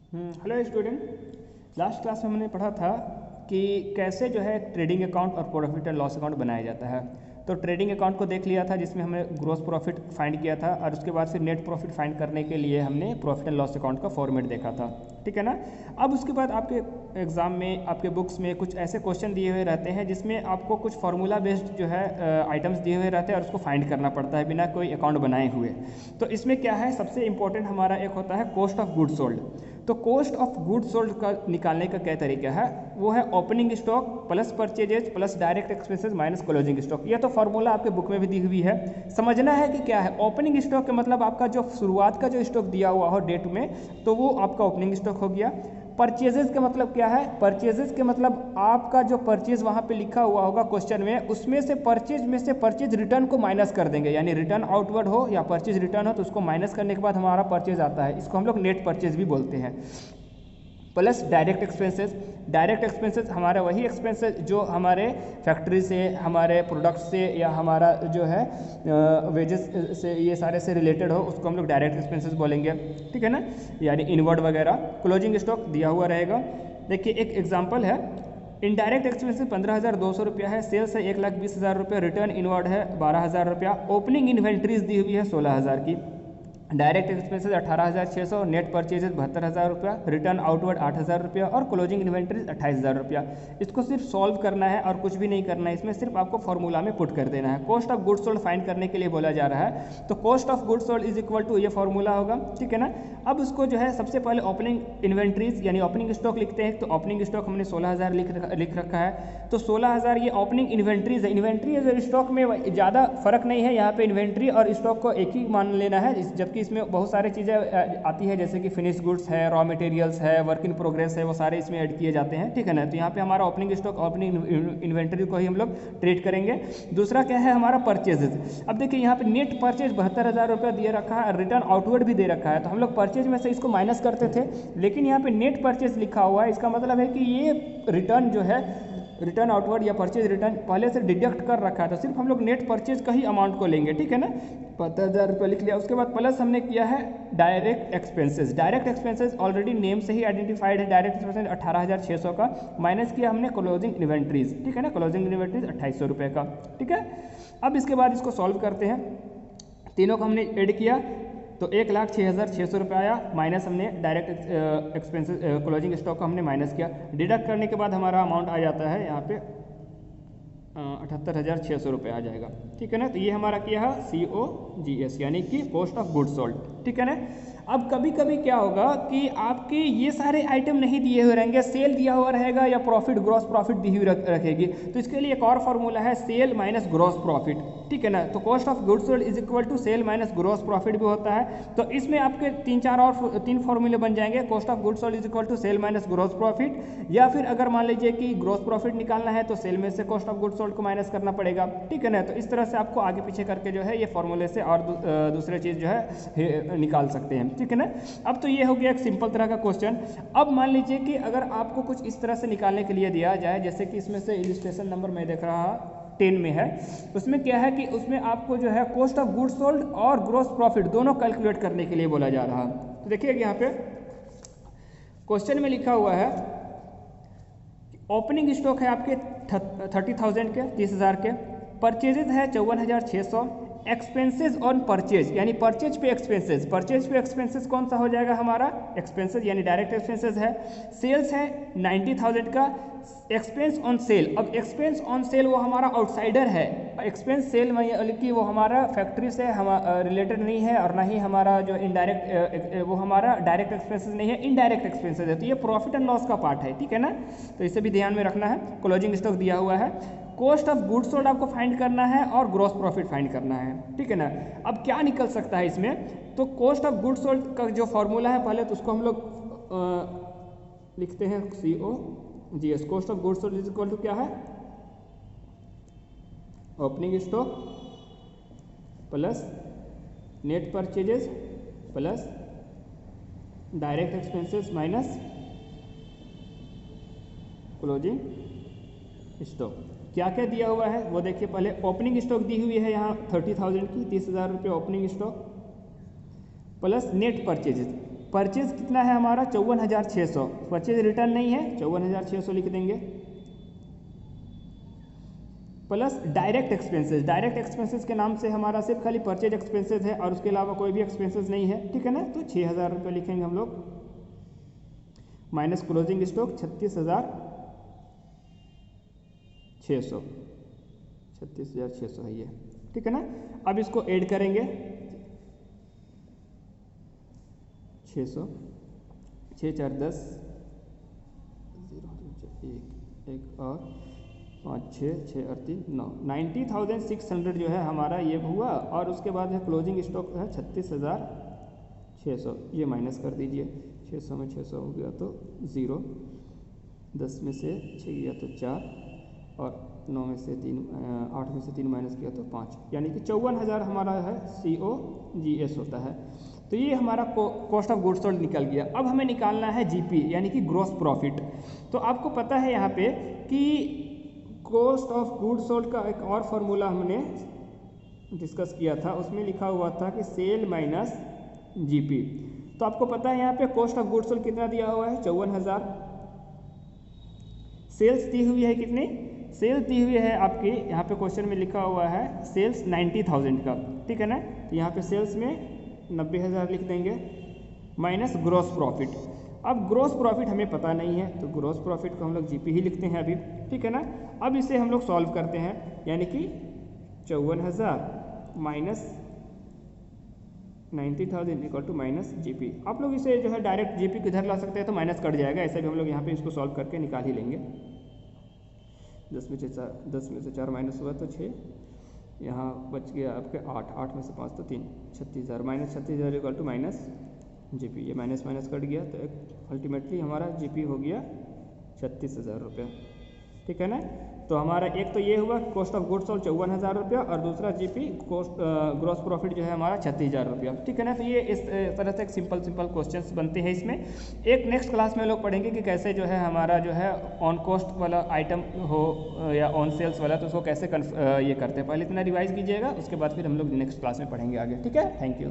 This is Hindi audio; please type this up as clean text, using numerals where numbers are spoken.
Hello student. लास्ट क्लास में हमने पढ़ा था कि कैसे जो है ट्रेडिंग अकाउंट और प्रॉफिट एंड लॉस अकाउंट बनाया जाता है। तो ट्रेडिंग अकाउंट को देख लिया था जिसमें हमने ग्रॉस प्रॉफिट फाइंड किया था और उसके बाद फिर नेट प्रॉफिट फाइंड करने के लिए हमने प्रॉफिट एंड लॉस अकाउंट का फॉर्मेट देखा था, ठीक है ना। अब उसके बाद आपके एग्ज़ाम में आपके बुक्स में कुछ ऐसे क्वेश्चन दिए हुए रहते हैं जिसमें आपको कुछ फार्मूला बेस्ड जो है आइटम्स दिए हुए रहते हैं और उसको फाइंड करना पड़ता है बिना कोई अकाउंट बनाए हुए। तो इसमें क्या है, सबसे इंपॉर्टेंट हमारा एक होता है कॉस्ट ऑफ गुड्स सोल्ड। तो कॉस्ट ऑफ गुड्स सोल्ड का निकालने का क्या तरीका है, वो है opening stock plus purchases plus direct expenses minus closing stock. ये तो फार्मूला आपके बुक में भी दी हुई है। समझना है कि क्या है ओपनिंग स्टॉक का मतलब आपका जो शुरुआत का जो स्टॉक दिया हुआ हो डेट में, तो वो आपका ओपनिंग स्टॉक हो गया। परचेजेस का मतलब क्या है, परचेजेस के मतलब आपका जो परचेज वहाँ पे लिखा हुआ होगा क्वेश्चन में, उसमें से परचेज रिटर्न को माइनस कर देंगे, यानी रिटर्न आउटवर्ड हो या परचेज रिटर्न हो तो उसको माइनस करने के बाद हमारा परचेज आता है। इसको हम लोग नेट परचेज भी बोलते हैं। Plus direct expenses. Direct expenses हमारा वही एक्सपेंसेस जो हमारे फैक्ट्री से, हमारे प्रोडक्ट से या हमारा जो है वेजेस से, ये सारे से रिलेटेड हो, उसको हम लोग डायरेक्ट एक्सपेंसेस बोलेंगे, ठीक है ना। यानी इनवर्ड वगैरह। क्लोजिंग स्टॉक दिया हुआ रहेगा। देखिए एक एग्जांपल है, इनडायरेक्ट एक्सपेंसेस 15,200 रुपया है, सेल्स है 1,20,000 रुपया, रिटर्न इनवर्ड है 12,000 रुपया, ओपनिंग इन्वेंट्रीज दी हुई है 16,000 की, डायरेक्ट एक्सपेंसेस 18,600, नेट परचेजेस 72,000 रुपया, रिटर्न आउटवर्ड 8,000 रुपया और क्लोजिंग इन्वेंट्रीज 28,000 रुपया। इसको सिर्फ सॉल्व करना है और कुछ भी नहीं करना है, इसमें सिर्फ आपको फॉर्मूला में पुट कर देना है। Cost of goods sold find करने के लिए बोला जा रहा है, तो cost of goods sold is equal to ये फॉर्मूला होगा, ठीक है ना। अब उसको जो है सबसे पहले ओपनिंग इन्वेंट्रीज यानी ओपनिंग स्टॉक लिखते हैं। तो ओपनिंग स्टॉक हमने 16,000 लिख रखा है, तो 16,000 ये ओपनिंग इन्वेंट्रीज है। इन्वेंट्री और स्टॉक में ज़्यादा फर्क नहीं है, यहाँ पे इन्वेंट्री और स्टॉक को एक ही मान लेना है, जबकि इसमें बहुत सारी चीज़ें आती है जैसे कि फिनिश गुड्स है, रॉ मटेरियल्स है, वर्क इन प्रोग्रेस है, वो सारे इसमें ऐड किए जाते हैं, ठीक है ना। तो यहाँ पे हमारा ओपनिंग स्टॉक ओपनिंग इन्वेंट्री को ही हम लोग ट्रीट करेंगे। दूसरा क्या है हमारा परचेजेस। अब देखिए यहाँ पे नेट परचेज 72,000 रुपया दिए रखा है, रिटर्न आउटवर्ड भी दे रखा है, तो हम लोग परचेज में से इसको माइनस करते थे, लेकिन यहाँ पे नेट परचेज लिखा हुआ है। इसका मतलब है कि ये रिटर्न जो है, रिटर्न आउटवर्ड या परचेज रिटर्न पहले से डिडक्ट कर रखा है, तो सिर्फ हम लोग नेट परचेज का ही अमाउंट को लेंगे, ठीक है ना। 72,000 रुपये लिख लिया। उसके बाद प्लस हमने किया है direct expenses. Direct expenses already name से ही आइडेंटिफाइड है, डायरेक्ट एक्सपेंसेस 18,600 का, माइनस किया हमने क्लोजिंग इन्वेंट्रीज, ठीक है ना। क्लोजिंग इन्वेंट्रीज 2,800 रुपये का, ठीक है। अब इसके बाद इसको सॉल्व करते हैं, तीनों को हमने ऐड किया तो 1,06,600 रुपये आया, माइनस हमने डायरेक्ट एक्सपेंसेस क्लोजिंग स्टॉक का हमने माइनस किया। डिडक्ट करने के बाद हमारा अमाउंट आ जाता है यहाँ पे 78,600 रुपये आ जाएगा, ठीक है ना। तो ये हमारा क्या है COGS यानी कि कॉस्ट ऑफ गुड्स सोल्ड, ठीक है ना। अब कभी कभी क्या होगा कि आपके ये सारे आइटम नहीं दिए हुए रहेंगे, सेल दिया हुआ रहेगा या प्रॉफिट ग्रॉस प्रॉफिट दी हुई रखेगी, तो इसके लिए एक और फॉर्मूला है सेल माइनस ग्रॉस प्रॉफिट, ठीक है ना। तो cost of goods sold is equal to sale minus gross profit भी होता है। तो इसमें आपके तीन फॉर्मूले बन जाएंगे, cost of goods sold is equal to sale minus gross profit, या फिर अगर मान लीजिए कि ग्रॉस प्रॉफिट निकालना है तो सेल में से कॉस्ट ऑफ गुड्स सोल्ड को माइनस करना पड़ेगा, ठीक है ना। तो इस तरह से आपको आगे पीछे करके जो है ये फॉर्मूले से और दूसरे चीज़ जो है निकाल सकते हैं, ठीक है ना। अब तो ये हो गया एक सिंपल तरह का क्वेश्चन। अब मान लीजिए कि अगर आपको कुछ इस तरह से निकालने के लिए दिया जाए, जैसे कि इसमें से इलस्ट्रेशन नंबर मैं देख रहा 10 में है, उसमें क्या है कि उसमें आपको जो है कॉस्ट ऑफ गुड्स सोल्ड और ग्रॉस प्रॉफिट दोनों कैलकुलेट करने के लिए बोला जा रहा है। तो देखिए यहाँ पे क्वेश्चन में लिखा हुआ है ओपनिंग स्टॉक है आपके 30,000 के, 30,000 के, परचेजेज है 54,600, एक्सपेंसेस ऑन परचेज यानी परचेज पे एक्सपेंसेस कौन सा हो जाएगा हमारा एक्सपेंसेस यानी डायरेक्ट एक्सपेंसेस है, सेल्स है 90,000 का, एक्सपेंस ऑन सेल। अब एक्सपेंस ऑन सेल वो हमारा आउटसाइडर है, एक्सपेंस सेल की वो हमारा फैक्ट्री से हम रिलेटेड नहीं है और ना ही हमारा जो इनडायरेक्ट वो हमारा डायरेक्ट एक्सपेंसेस नहीं है, इनडायरेक्ट एक्सपेंसेस है, तो ये प्रॉफिट एंड लॉस का पार्ट है, ठीक है ना। तो इसे भी ध्यान में रखना है। क्लोजिंग स्टॉक दिया हुआ है, कॉस्ट ऑफ गुड्स सोल्ड आपको फाइंड करना है और ग्रॉस प्रॉफिट फाइंड करना है, ठीक है ना। अब क्या निकल सकता है इसमें, तो कॉस्ट ऑफ गुड्स सोल्ड का जो फॉर्मूला है पहले तो उसको हम लोग लिखते हैं COGS। Cost of goods sold is equal to क्या है opening stock plus net purchases plus direct expenses minus closing stock. क्या क्या दिया हुआ है वो देखिए, पहले ओपनिंग स्टॉक दी हुई है यहाँ 30,000 की, 30,000 रुपये opening stock plus net purchases. Purchase कितना है हमारा 54,600, परचेज रिटर्न नहीं है 54,600 लिख देंगे, plus direct expenses. Direct expenses के नाम से हमारा सिर्फ खाली परचेज एक्सपेंसेस है और उसके अलावा कोई भी एक्सपेंसेस नहीं है, ठीक है ना। तो 6,000 रुपये लिखेंगे हम लोग, माइनस क्लोजिंग स्टॉक 36,600, 36,600 है ये, ठीक है ना। अब इसको ऐड करेंगे 600, 6 4 10, 1 और 5 6 6 और 3 9, 90,600 जो है हमारा ये हुआ। और उसके बाद है क्लोजिंग स्टॉक है 36,600, ये माइनस कर दीजिए, 600 में 600 हो गया तो 0, 10 में से 6 गया तो 4 और 9 में से 3, 8 में से 3 माइनस किया तो 5, यानी कि 54,000 हमारा है COGS होता है। तो ये हमारा कॉस्ट ऑफ गुड्स सोल्ड निकल गया। अब हमें निकालना है GP यानी कि ग्रॉस प्रॉफिट। तो आपको पता है यहाँ पे कि कॉस्ट ऑफ गुड्स सोल्ड का एक और फार्मूला हमने डिस्कस किया था, उसमें लिखा हुआ था कि सेल माइनस GP। तो आपको पता है यहाँ पे कॉस्ट ऑफ गुड्स सोल्ड कितना दिया हुआ है 54,000, सेल्स दी हुई है कितनी, सेल्स दी हुई है आपकी यहाँ पे क्वेश्चन में लिखा हुआ है सेल्स 90,000 का, ठीक है ना। तो यहाँ पे सेल्स में 90,000 लिख देंगे माइनस ग्रॉस प्रॉफिट। अब ग्रॉस प्रॉफिट हमें पता नहीं है तो ग्रॉस प्रॉफिट को हम लोग GP ही लिखते हैं अभी, ठीक है ना। अब इसे हम लोग सॉल्व करते हैं, यानी कि 54,000 minus 90,000 equal to minus GP। आप लोग इसे जो है डायरेक्ट GP किधर ला सकते हैं तो माइनस कट जाएगा, ऐसे भी हम लोग यहाँ पे इसको सॉल्व करके निकाल ही लेंगे। 10 में से 4 माइनस हुआ तो 6, यहाँ बच गया आपके 8, 8 में से 5 तो 3, 36,000 minus 36,000 equal to minus GP। ये माइनस माइनस कट गया तो अल्टीमेटली हमारा GP हो गया 36,000 रुपये, ठीक है ना। तो हमारा एक तो ये हुआ कॉस्ट ऑफ गुड्स सोल्ड 54,000 रुपया और दूसरा GP ग्रॉस प्रॉफिट जो है हमारा 36,000 रुपया, ठीक है ना। तो ये इस तरह से एक सिंपल क्वेश्चंस बनते हैं इसमें। एक नेक्स्ट क्लास में लोग पढ़ेंगे कि कैसे जो है हमारा जो है ऑन कॉस्ट वाला आइटम हो या ऑन सेल्स वाला, तो उसको कैसे ये करते हैं, पहले इतना रिवाइज कीजिएगा, उसके बाद फिर हम लोग नेक्स्ट क्लास में पढ़ेंगे आगे, ठीक है। Thank you.